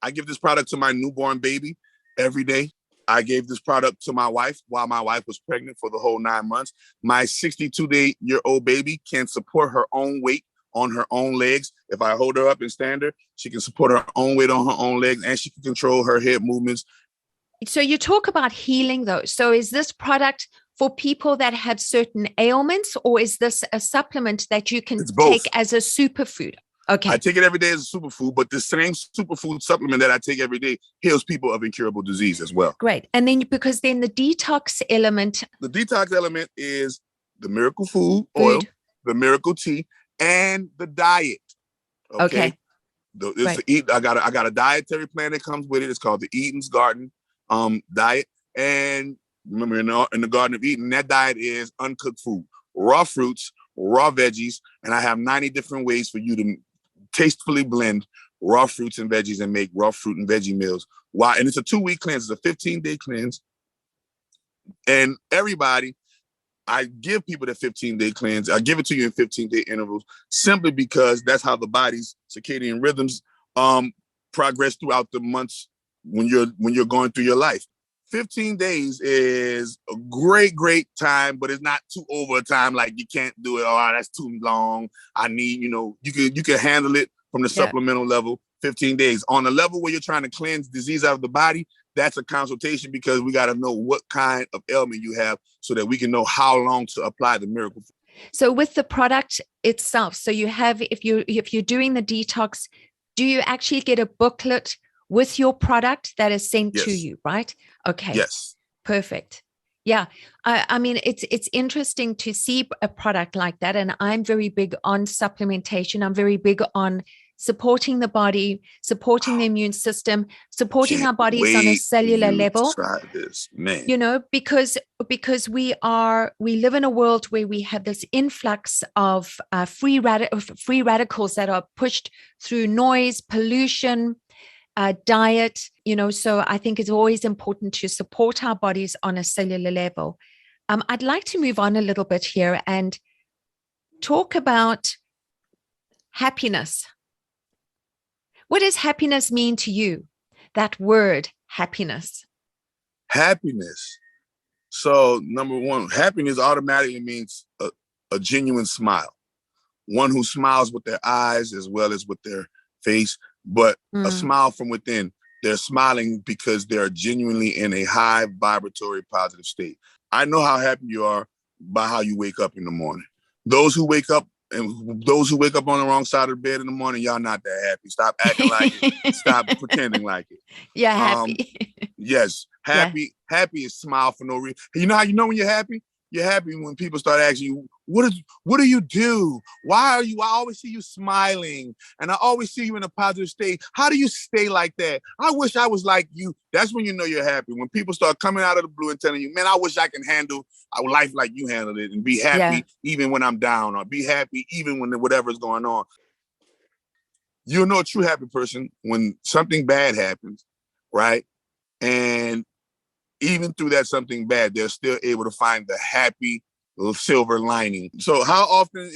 I give this product to my newborn baby every day. I gave this product to my wife while my wife was pregnant for the whole 9 months. My 62-year-old baby can support her own weight on her own legs. If I hold her up and stand her, she can support her own weight on her own legs, and she can control her head movements. So you talk about healing though. So is this product for people that have certain ailments, or is this a supplement that you can take as a superfood? Okay. I take it every day as a superfood, but the same superfood supplement that I take every day heals people of incurable disease as well. Great. And then because then the detox element. The detox element is the miracle food oil, the miracle tea, and the diet. Okay. I got a dietary plan that comes with it. It's called the Eden's Garden diet. And remember, in the Garden of Eden, that diet is uncooked food, raw fruits, raw veggies, and I have 90 different ways for you to tastefully blend raw fruits and veggies and make raw fruit and veggie meals. Why? And it's a 2-week cleanse. It's a 15-day cleanse. And everybody, I give people the 15-day cleanse. I give it to you in 15-day intervals simply because that's how the body's circadian rhythms progress throughout the months when you're going through your life. 15 days is a great time, but it's not too over a time. Like you can't do it. Oh, that's too long. I need, you can handle it from the supplemental level, 15 days. On the level where you're trying to cleanse disease out of the body, that's a consultation because we got to know what kind of ailment you have so that we can know how long to apply the miracle. So with the product itself, so you have, if you're doing the detox, do you actually get a booklet with your product that is sent to you, right? Okay. Yes. Perfect. Yeah. I mean, it's interesting to see a product like that. And I'm very big on supplementation. I'm very big on supporting the body, supporting the immune system, supporting our bodies on a cellular level. Try this, man. Because we live in a world where we have this influx of free radicals that are pushed through noise, pollution, diet, so I think it's always important to support our bodies on a cellular level. I'd like to move on a little bit here and talk about happiness. What does happiness mean to you? That word, happiness. Happiness. So number one, happiness automatically means a genuine smile. One who smiles with their eyes as well as with their face, but a smile from within. They're smiling because they're genuinely in a high vibratory positive state. I know how happy you are by how you wake up in the morning. Those who wake up on the wrong side of the bed in the morning, y'all not that happy. Stop acting like it. Stop pretending like it. Yeah, happy. Yes, happy. Yeah. Happy is smile for no reason. You know how you know when you're happy? You're happy when people start asking you, what do you do? I always see you smiling and I always see you in a positive state. How do you stay like that? I wish I was like you. That's when you know you're happy. When people start coming out of the blue and telling you, man, I wish I can handle our life like you handled it and be happy even when I'm down or be happy even when whatever's going on. You'll know a true happy person when something bad happens, right? And even through that something bad, they're still able to find the happy little silver lining. So how often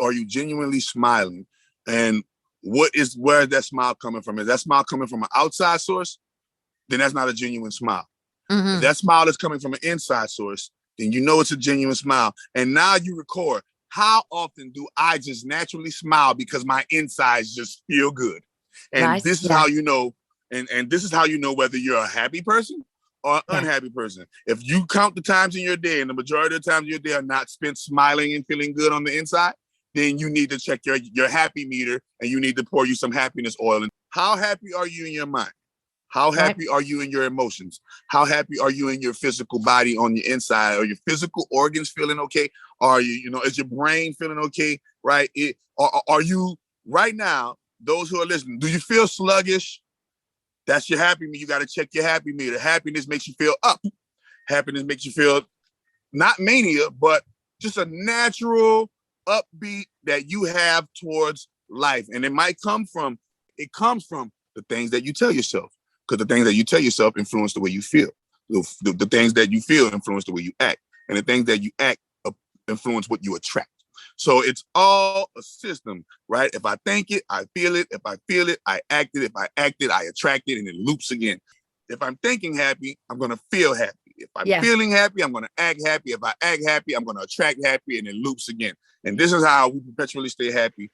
are you genuinely smiling? And where is that smile coming from? Is that smile coming from an outside source? Then that's not a genuine smile. If that smile is coming from an inside source, then you know it's a genuine smile. And now you record, how often do I just naturally smile because my insides just feel good? And this is how you know, and this is how you know whether you're a happy person or unhappy person. If you count the times in your day and the majority of the times in your day are not spent smiling and feeling good on the inside, then you need to check your happy meter and you need to pour you some happiness oil. And how happy are you in your mind? How happy are you in your emotions? How happy are you in your physical body on your inside? Are your physical organs feeling okay? Are you, is your brain feeling okay? Right? Are you right now, those who are listening, do you feel sluggish? That's your happy meter. You got to check your happy meter. Happiness makes you feel up. Happiness makes you feel not mania, but just a natural upbeat that you have towards life. And it comes from the things that you tell yourself, because the things that you tell yourself influence the way you feel. The things that you feel influence the way you act. And the things that you act influence what you attract. So it's all a system, right? If I think it, I feel it. If I feel it, I act it. If I act it, I attract it, and it loops again. If I'm thinking happy, I'm going to feel happy. If I'm feeling happy, I'm going to act happy. If I act happy, I'm going to attract happy, and it loops again. And this is how we perpetually stay happy.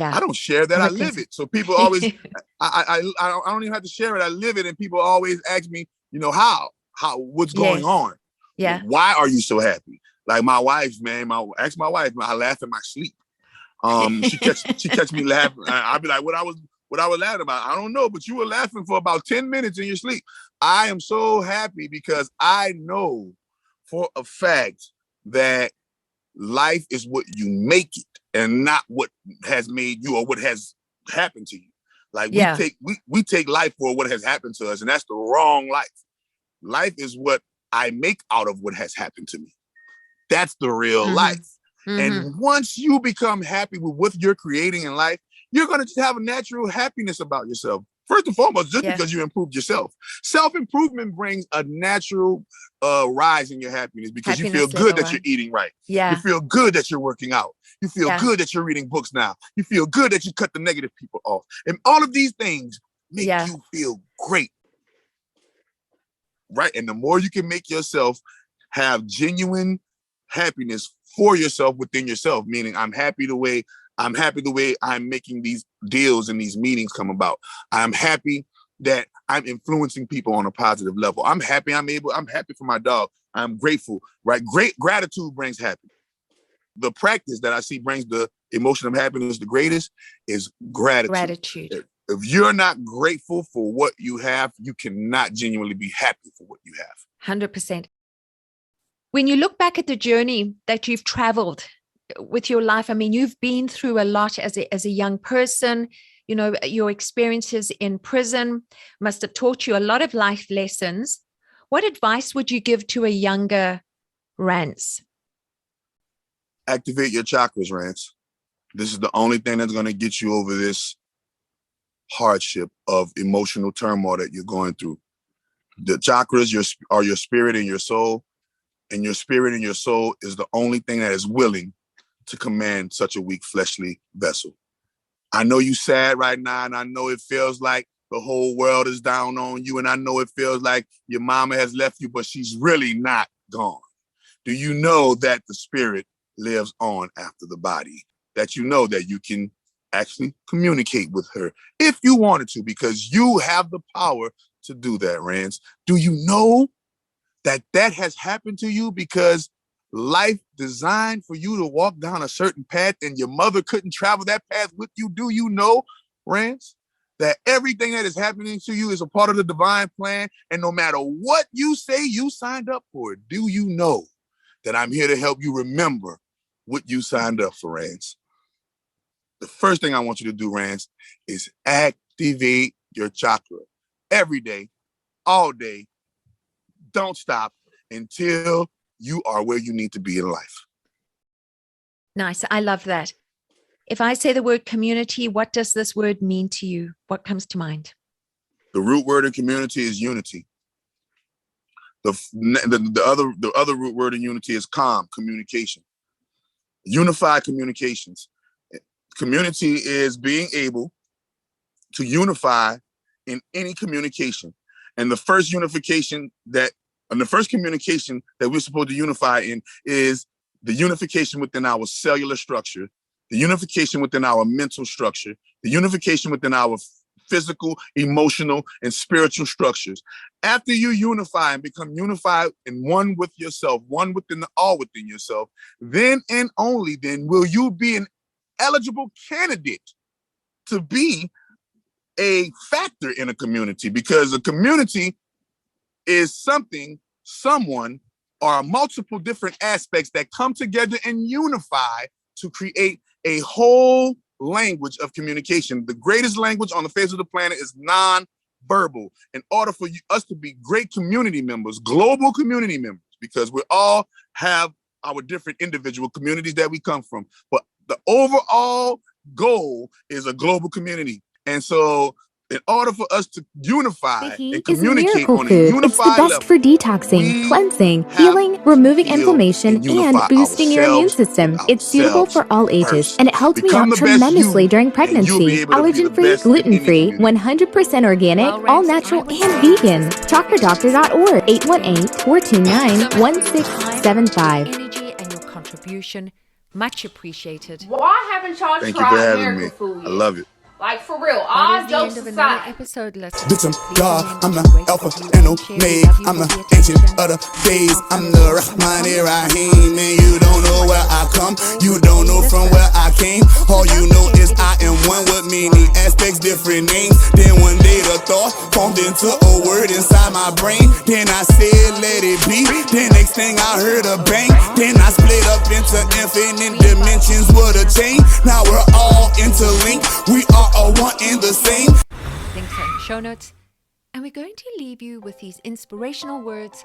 I don't share that. I live it. So people always, I don't even have to share it. I live it. And people always ask me, what's going on? Yeah. Why are you so happy? Like my wife, man, I laugh in my sleep. She catch me laughing. I'd be like, what I was laughing about? I don't know, but you were laughing for about 10 minutes in your sleep. I am so happy because I know for a fact that life is what you make it and not what has made you or what has happened to you. Like we take life for what has happened to us, and that's the wrong life. Life is what I make out of what has happened to me. That's the real life. And once you become happy with what you're creating in life, you're going to have a natural happiness about yourself. First and foremost, just because you improved yourself. Self-improvement brings a natural rise in your happiness because you feel good that you're eating right. You feel good that you're working out. You feel good that you're reading books now. You feel good that you cut the negative people off. And all of these things make you feel great. Right? And the more you can make yourself have genuine happiness for yourself within yourself, meaning I'm happy the way I'm making these deals and these meetings come about. I'm happy that I'm influencing people on a positive level. I'm happy I'm happy for my dog. I'm grateful, right? Great gratitude brings happiness. The practice that I see brings the emotion of happiness the greatest is gratitude. If you're not grateful for what you have, you cannot genuinely be happy for what you have. 100%. When you look back at the journey that you've traveled with your life, I mean, you've been through a lot as a young person. You know, your experiences in prison must have taught you a lot of life lessons. What advice would you give to a younger Rance? Activate your chakras, Rance. This is the only thing that's going to get you over this hardship of emotional turmoil that you're going through. The chakras are your spirit and your soul. And your spirit and your soul is the only thing that is willing to command such a weak fleshly vessel. I know you sad right now, and I know it feels like the whole world is down on you, and I know it feels like your mama has left you, but she's really not gone. Do you know that the spirit lives on after the body? That you know that you can actually communicate with her if you wanted to, because you have the power to do that, Rance. Do you know that has happened to you because life designed for you to walk down a certain path and your mother couldn't travel that path with you? Do you know, Rance, that everything that is happening to you is a part of the divine plan? And no matter what you say, you signed up for it. Do you know that I'm here to help you remember what you signed up for, Rance? The first thing I want you to do, Rance, is activate your chakra every day, all day. Don't stop until you are where you need to be in life. Nice. I love that. If I say the word community, what does this word mean to you? What comes to mind? The root word in community is unity. The other root word in unity is communication. Unified communications. Community is being able to unify in any communication. And the first communication that we're supposed to unify in is the unification within our cellular structure, the unification within our mental structure, the unification within our physical, emotional, and spiritual structures. After you unify and become unified in one with yourself, one within the all within yourself, then and only then will you be an eligible candidate to be a factor in a community, because a community is someone, or multiple different aspects that come together and unify to create a whole language of communication. The greatest language on the face of the planet is non-verbal. In order for us to be great community members, global community members, because we all have our different individual communities that we come from, but the overall goal is a global community. And so in order for us to unify and communicate on a unified level, it's the best for detoxing, cleansing, healing, removing inflammation, and boosting your immune system. It's suitable for all ages, and it helped me out tremendously during pregnancy. Allergen-free, gluten-free, 100% organic, all natural, and vegan. ChakraDoctor.org, 818-429-1675. Energy and your contribution, much appreciated. Why haven't y'all thank you for tried having American me. food I yet? love it. Like, for real, That all is the end jokes of another aside. episode, listeners. Bitch, I'm Please God, remember I'm to the rate, Alpha review, and and share. We Omega. love you I'm for the the ancient attention. of the days. Our I'm family the is Rahman welcome. Rahim. And you don't know where I come, you don't know from where I came. All you know is I am one with many aspects, different names. Then one day the thought formed into a word inside my brain. Then I said let it be. Then next thing I heard a bang. Then I split up into infinite dimensions with a chain. Now we're all interlinked. We are all one and the same. Links are in the show notes. And we're going to leave you with these inspirational words